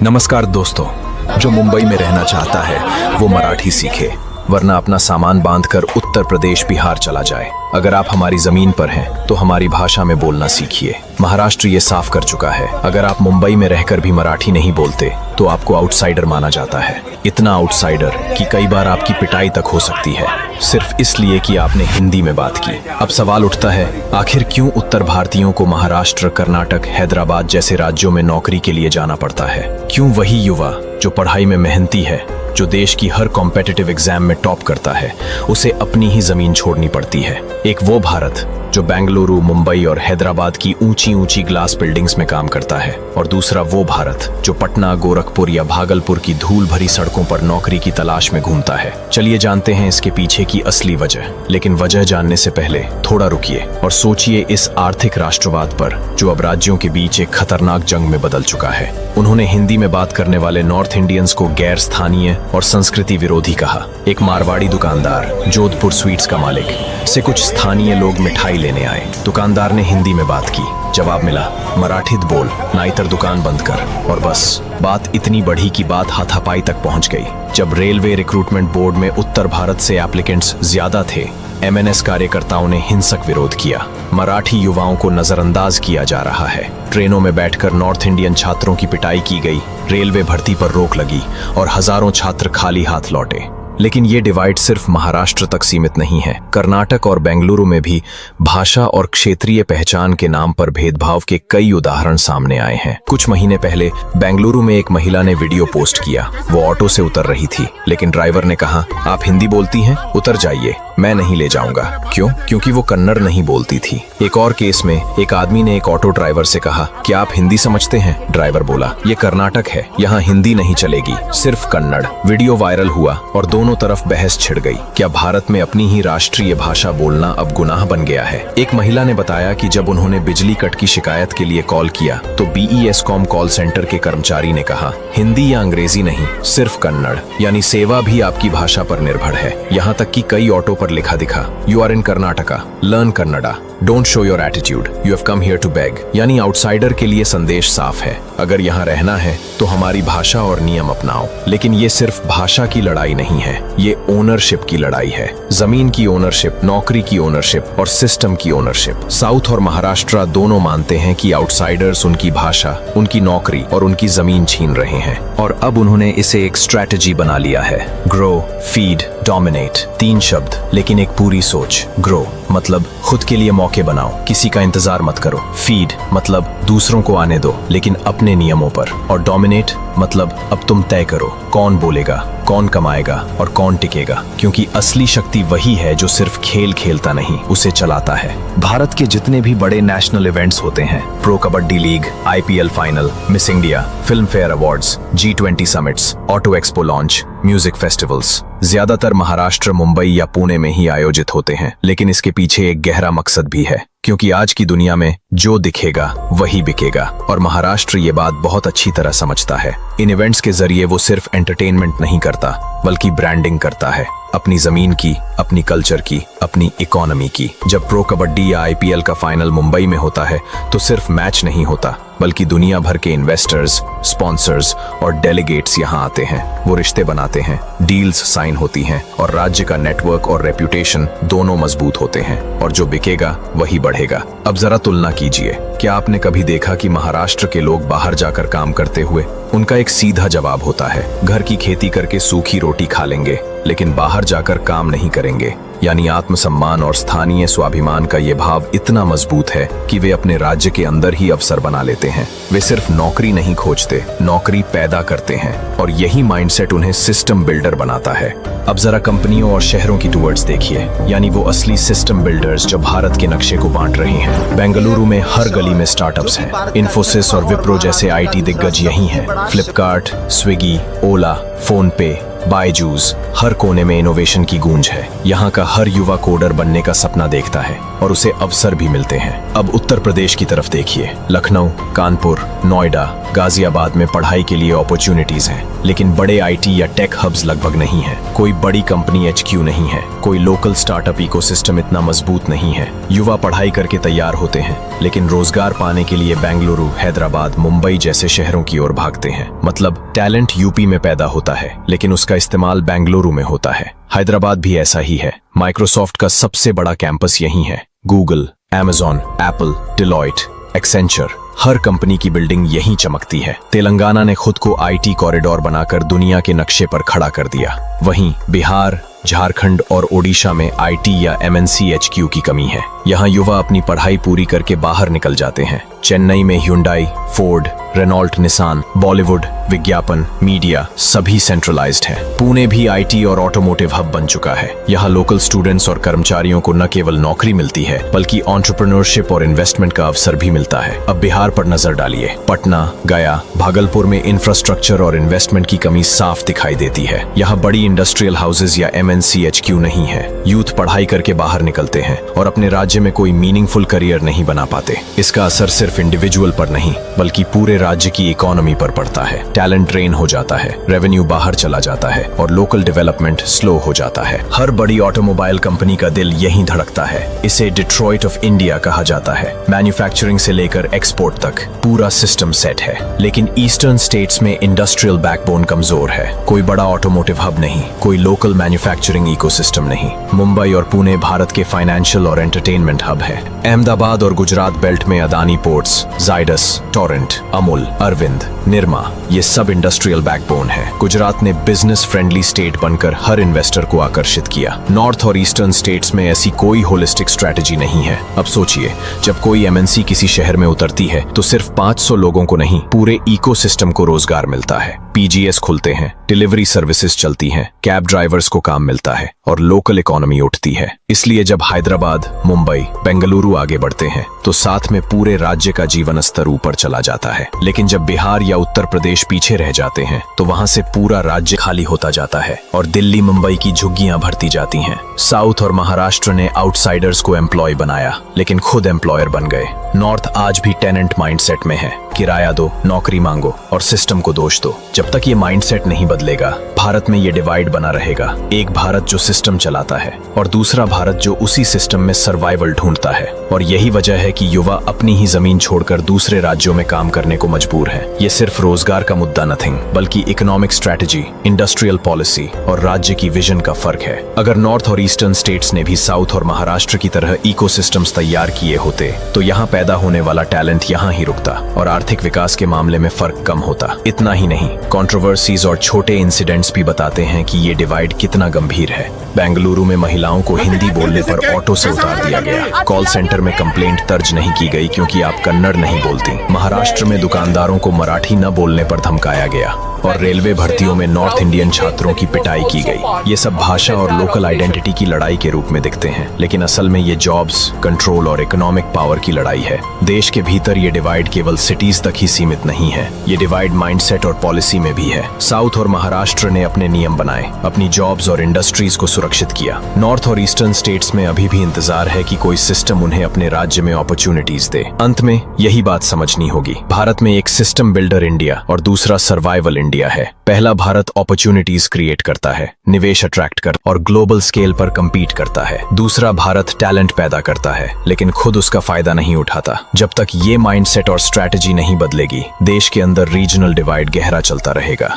नमस्कार दोस्तों। जो मुंबई में रहना चाहता है वो मराठी सीखे, वरना अपना सामान बांधकर उत्तर प्रदेश बिहार चला जाए। अगर आप हमारी जमीन पर हैं तो हमारी भाषा में बोलना सीखिए। महाराष्ट्र ये साफ कर चुका है, अगर आप मुंबई में रहकर भी मराठी नहीं बोलते तो आपको आउटसाइडर माना जाता है। इतना आउटसाइडर कि कई बार आपकी पिटाई तक हो सकती है, सिर्फ इसलिए कि आपने हिंदी में बात की। अब सवाल उठता है, आखिर क्यों उत्तर भारतीयों को महाराष्ट्र, कर्नाटक, हैदराबाद जैसे राज्यों में नौकरी के लिए जाना पड़ता है? क्यों वही युवा जो पढ़ाई में मेहनती है, जो देश की हर कॉम्पिटिटिव एग्जाम में टॉप करता है, उसे अपनी ही जमीन छोड़नी पड़ती है? एक वो भारत जो बेंगलुरु, मुंबई और हैदराबाद की ऊंची ऊंची ग्लास बिल्डिंग्स में काम करता है, और दूसरा वो भारत जो पटना, गोरखपुर या भागलपुर की धूल भरी सड़कों पर नौकरी की तलाश में घूमता है। चलिए जानते हैं इसके पीछे की असली वजह। लेकिन वजह जानने से पहले थोड़ा रुकिए और सोचिए इस आर्थिक राष्ट्रवाद पर, जो अब राज्यों के बीच एक खतरनाक जंग में बदल चुका है। उन्होंने हिंदी में बात करने वाले नॉर्थ इंडियंस को गैर स्थानीय और संस्कृति विरोधी कहा। एक मारवाड़ी दुकानदार, जोधपुर स्वीट्स का मालिक, से कुछ स्थानीय लोग मिठाई लेने आए। दुकानदार ने हिंदी में बात की, जवाब मिला, मराठीत बोल, नाइतर दुकान बंद कर। और बस बात इतनी बढ़ी कि बात हाथापाई तक पहुंच गई। जब रेलवे रिक्रूटमेंट बोर्ड में उत्तर भारत से एप्लीकेंट्स ज्यादा थे, एमएनएस कार्यकर्ताओं ने हिंसक विरोध किया। मराठी युवाओं को नजरअंदाज किया जा रहा है। ट्रेनों में बैठकर नॉर्थ इंडियन छात्रों की पिटाई की गई, रेलवे भर्ती पर रोक लगी और हजारों छात्र खाली हाथ लौटे। लेकिन ये डिवाइड सिर्फ महाराष्ट्र तक सीमित नहीं है। कर्नाटक और बेंगलुरु में भी भाषा और क्षेत्रीय पहचान के नाम पर भेदभाव के कई उदाहरण सामने आए हैं। कुछ महीने पहले बेंगलुरु में एक महिला ने वीडियो पोस्ट किया। वो ऑटो से उतर रही थी, लेकिन ड्राइवर ने कहा, आप हिंदी बोलती हैं? उतर जाइए, मैं नहीं ले जाऊंगा। क्यों? क्योंकि वो कन्नड़ नहीं बोलती थी। एक और केस में एक आदमी ने एक ऑटो ड्राइवर से कहा, क्या आप हिंदी समझते हैं? ड्राइवर बोला, ये कर्नाटक है, यहाँ हिंदी नहीं चलेगी, सिर्फ कन्नड़। वीडियो वायरल हुआ और दोनों तरफ बहस छिड़ गई। क्या भारत में अपनी ही राष्ट्रीय भाषा बोलना अब गुनाह बन गया है? एक महिला ने बताया कि जब उन्होंने बिजली कट की शिकायत के लिए कॉल किया तो BESCOM कॉल सेंटर के कर्मचारी ने कहा, हिंदी या अंग्रेजी नहीं, सिर्फ कन्नड़। यानी सेवा भी आपकी भाषा पर निर्भर है। यहाँ तक कि कई ऑटो पर लिखा दिखा, you are in Karnataka, learn Kannada, don't show your attitude, you have come here to beg. यानी आउटसाइडर के लिए संदेश साफ है, अगर यहाँ रहना है तो हमारी भाषा और नियम अपनाओ। लेकिन ये सिर्फ भाषा की लड़ाई नहीं है, ये ओनरशिप की लड़ाई है। जमीन की ओनरशिप, नौकरी की ओनरशिप और सिस्टम की ओनरशिप। साउथ और महाराष्ट्र दोनों मानते हैं कि आउटसाइडर्स उनकी भाषा, उनकी नौकरी और उनकी जमीन छीन रहे हैं, और अब उन्होंने इसे एक स्ट्रैटेजी बना लिया है। ग्रो, फीड, डोमिनेट, 3 शब्द लेकिन एक पूरी सोच। ग्रो मतलब खुद के लिए मौके बनाओ, किसी का इंतजार मत करो। फीड मतलब दूसरों को आने दो लेकिन अपने नियमों पर। और डोमिनेट मतलब अब तुम तय करो कौन बोलेगा, कौन कमाएगा और कौन टिकेगा, क्योंकि असली शक्ति वही है जो सिर्फ खेल खेलता नहीं, उसे चलाता है। भारत के जितने भी बड़े नेशनल इवेंट्स होते हैं, pro kabaddi league, IPL final, miss India, film fair awards, G20 summits, auto expo launch, music festivals, ज्यादातर महाराष्ट्र, मुंबई या पुणे में ही आयोजित होते हैं। लेकिन इसके पीछे एक गहरा मकसद भी है, क्योंकि आज की दुनिया में जो दिखेगा वही बिकेगा, और महाराष्ट्र ये बात बहुत अच्छी तरह समझता है। इन इवेंट्स के जरिए वो सिर्फ एंटरटेनमेंट नहीं करता, बल्कि ब्रांडिंग करता है, अपनी जमीन की, अपनी कल्चर की, अपनी इकोनॉमी की। जब प्रो कबड्डी या IPL का फाइनल मुंबई में होता है तो सिर्फ मैच नहीं होता, बल्कि दुनिया भर के इन्वेस्टर्स, स्पॉन्सर्स और डेलीगेट्स यहाँ आते हैं। वो रिश्ते बनाते हैं, डील्स साइन होती हैं और राज्य का नेटवर्क और रेप्यूटेशन दोनों मजबूत होते हैं, और जो बिकेगा वही बढ़ेगा। अब जरा तुलना कीजिए, क्या आपने कभी देखा कि महाराष्ट्र के लोग बाहर जाकर काम करते हुए? उनका एक सीधा जवाब होता है, घर की खेती करके सूखी रोटी खा लेंगे, लेकिन बाहर जाकर काम नहीं करेंगे। यानी आत्मसम्मान और स्थानीय स्वाभिमान का ये भाव इतना मजबूत है कि वे अपने राज्य के अंदर ही अवसर बना लेते हैं। वे सिर्फ नौकरी नहीं खोजते, नौकरी पैदा करते हैं, और यही माइंडसेट उन्हें सिस्टम बिल्डर बनाता है। अब जरा कंपनियों और शहरों की टूवर्ड्स देखिए, यानी वो असली सिस्टम बिल्डर्स जो भारत के नक्शे को बांट रहे हैं। बेंगलुरु में हर गली में स्टार्टअप्स हैं। इन्फोसिस और विप्रो जैसे IT दिग्गज यही हैं। फ्लिपकार्ट, स्विगी, ओला, फोन पे, बायजूस, हर कोने में इनोवेशन की गूंज है। यहाँ का हर युवा कोडर बनने का सपना देखता है और उसे अवसर भी मिलते हैं। अब उत्तर प्रदेश की तरफ देखिए, लखनऊ, कानपुर, नोएडा, गाजियाबाद में पढ़ाई के लिए अपॉर्चुनिटीज हैं, लेकिन बड़े IT या टेक हब्स लगभग नहीं हैं। कोई बड़ी कंपनी HQ नहीं है, कोई लोकल स्टार्टअप इकोसिस्टम इतना मजबूत नहीं है। युवा पढ़ाई करके तैयार होते हैं, लेकिन रोजगार पाने के लिए बेंगलुरु, हैदराबाद, मुंबई जैसे शहरों की ओर भागते हैं। मतलब टैलेंट यूपी में पैदा होता है, लेकिन उसका इस्तेमाल बेंगलुरु में होता है। हैदराबाद भी ऐसा ही है। माइक्रोसॉफ्ट का सबसे बड़ा कैंपस यहीं है। Google, Amazon, Apple, Deloitte, Accenture, हर कंपनी की बिल्डिंग यहीं चमकती है। तेलंगाना ने खुद को IT कॉरिडोर बनाकर दुनिया के नक्शे पर खड़ा कर दिया। वहीं बिहार, झारखंड और ओडिशा में IT या MNC HQ की कमी है। यहाँ युवा अपनी पढ़ाई पूरी करके बाहर निकल जाते हैं। चेन्नई में Hyundai, Ford, Renault, Nissan, Bollywood, विज्ञापन, मीडिया सभी सेंट्रलाइज्ड है। पुणे भी IT और ऑटोमोटिव हब बन चुका है। यहाँ लोकल स्टूडेंट्स और कर्मचारियों को न केवल नौकरी मिलती है, बल्कि एंटरप्रेन्योरशिप और इन्वेस्टमेंट का अवसर भी मिलता है। अब बिहार पर नजर डालिए। पटना, गया, भागलपुर में इंफ्रास्ट्रक्चर और इन्वेस्टमेंट की कमी साफ दिखाई देती है। यहाँ बड़ी इंडस्ट्रियल हाउसेज या MNC HQ नहीं है। यूथ पढ़ाई करके बाहर निकलते हैं और अपने राज्य में कोई मीनिंगफुल करियर नहीं बना पाते। इसका असर सिर्फ इंडिविजुअल पर नहीं, बल्कि पूरे राज्य की इकोनॉमी पर पड़ता है। टैलेंट ड्रेन हो जाता है, रेवेन्यू बाहर चला जाता है और लोकल डेवलपमेंट स्लो हो जाता है। हर बड़ी ऑटोमोबाइल कंपनी का दिल यहीं धड़कता है। इसे डिट्रॉइट ऑफ इंडिया कहा जाता है। मैन्युफैक्चरिंग से लेकर एक्सपोर्ट तक पूरा सिस्टम सेट है। लेकिन ईस्टर्न स्टेट्स में इंडस्ट्रियल बैकबोन कमजोर है। कोई बड़ा ऑटोमोटिव हब नहीं, कोई लोकल मैन्युफैक्चरिंग इकोसिस्टम नहीं। मुंबई और पुणे भारत के फाइनेंशियल और एंटरटेनमेंट हब है। अहमदाबाद और गुजरात बेल्ट में अदानी पोर्ट्स, जाइडस, टोरेंट, अमूल, अरविंद, निरमा, ये सब इंडस्ट्रियल बैकबोन है। गुजरात ने बिजनेस फ्रेंडली स्टेट बनकर हर इन्वेस्टर को आकर्षित किया। नॉर्थ और ईस्टर्न स्टेट्स में ऐसी कोई होलिस्टिक स्ट्रेटेजी नहीं है। अब सोचिए, जब कोई MNC किसी शहर में उतरती है तो सिर्फ 500 लोगों को नहीं, पूरे इकोसिस्टम को रोजगार मिलता है। PGS खुलते हैं, डिलीवरी सर्विसेज चलती हैं, कैब ड्राइवर्स को काम मिलता है और लोकल इकोनॉमी उठती है। इसलिए जब हैदराबाद, मुंबई, बेंगलुरु आगे बढ़ते हैं तो साथ में पूरे राज्य का जीवन स्तर ऊपर चला जाता है। लेकिन जब बिहार या उत्तर प्रदेश पीछे रह जाते हैं तो वहां से पूरा राज्य खाली होता जाता है और दिल्ली, मुंबई की झुग्गियां भरती जाती हैं। साउथ और महाराष्ट्र ने आउटसाइडर्स को एम्प्लॉय बनाया, लेकिन खुद एम्प्लॉयर बन गए। नॉर्थ आज भी टेनेंट माइंडसेट में है, किराया दो, नौकरी मांगो और सिस्टम को दोष दो। जब तक ये माइंडसेट नहीं बदलेगा, भारत में ये डिवाइड बना रहेगा। एक भारत जो सिस्टम चलाता है और दूसरा भारत जो उसी सिस्टम में सर्वाइवल ढूंढता है। और यही वजह है कि युवा अपनी ही जमीन छोड़कर दूसरे राज्यों में काम करने को मजबूर है। ये सिर्फ रोजगार का मुद्दा नथिंग, बल्कि इकोनॉमिक स्ट्रेटेजी, इंडस्ट्रियल पॉलिसी और राज्य की विजन का फर्क है। अगर नॉर्थ और ईस्टर्न स्टेट्स ने भी साउथ और महाराष्ट्र की तरह इकोसिस्टम्स तैयार किए होते तो यहाँ पैदा होने वाला टैलेंट यहाँ ही रुकता और आर्थिक विकास के मामले में फर्क कम होता। इतना ही नहीं, कंट्रोवर्सीज और छोटे इंसिडेंट्स भी बताते हैं कि ये डिवाइड कितना गंभीर है। बेंगलुरु में महिलाओं को हिंदी बोलने पर ऑटो से उतार दिया गया। कॉल सेंटर में कंप्लेंट दर्ज नहीं की गई क्योंकि आप कन्नड़ नहीं बोलती। महाराष्ट्र में दुकानदारों को मराठी न बोलने पर धमकाया गया और रेलवे भर्तियों में नॉर्थ इंडियन छात्रों की पिटाई की गई। ये सब भाषा और लोकल आइडेंटिटी की लड़ाई के रूप में दिखते हैं, लेकिन असल में ये जॉब्स, कंट्रोल और इकोनॉमिक पावर की लड़ाई है। देश के भीतर ये डिवाइड केवल सिटीज तक ही सीमित नहीं है, ये डिवाइड माइंडसेट और पॉलिसी में भी है। साउथ और महाराष्ट्र ने अपने नियम बनाए, अपनी जॉब्स और इंडस्ट्रीज को सुरक्षित किया। नॉर्थ और ईस्टर्न स्टेट्स में अभी भी इंतजार है कि कोई सिस्टम उन्हें अपने राज्य में अपॉर्चुनिटीज दे। अंत में यही बात समझनी होगी, भारत में एक सिस्टम बिल्डर इंडिया और दूसरा सर्वाइवल इंडिया है। पहला भारत अपॉर्चुनिटीज क्रिएट करता है, निवेश अट्रैक्ट कर और ग्लोबल स्केल पर कंपीट करता है। दूसरा भारत टैलेंट पैदा करता है, लेकिन खुद उसका फायदा नहीं उठाता। जब तक ये माइंडसेट और स्ट्रैटेजी नहीं बदलेगी, देश के अंदर रीजनल डिवाइड गहरा चलता रहेगा।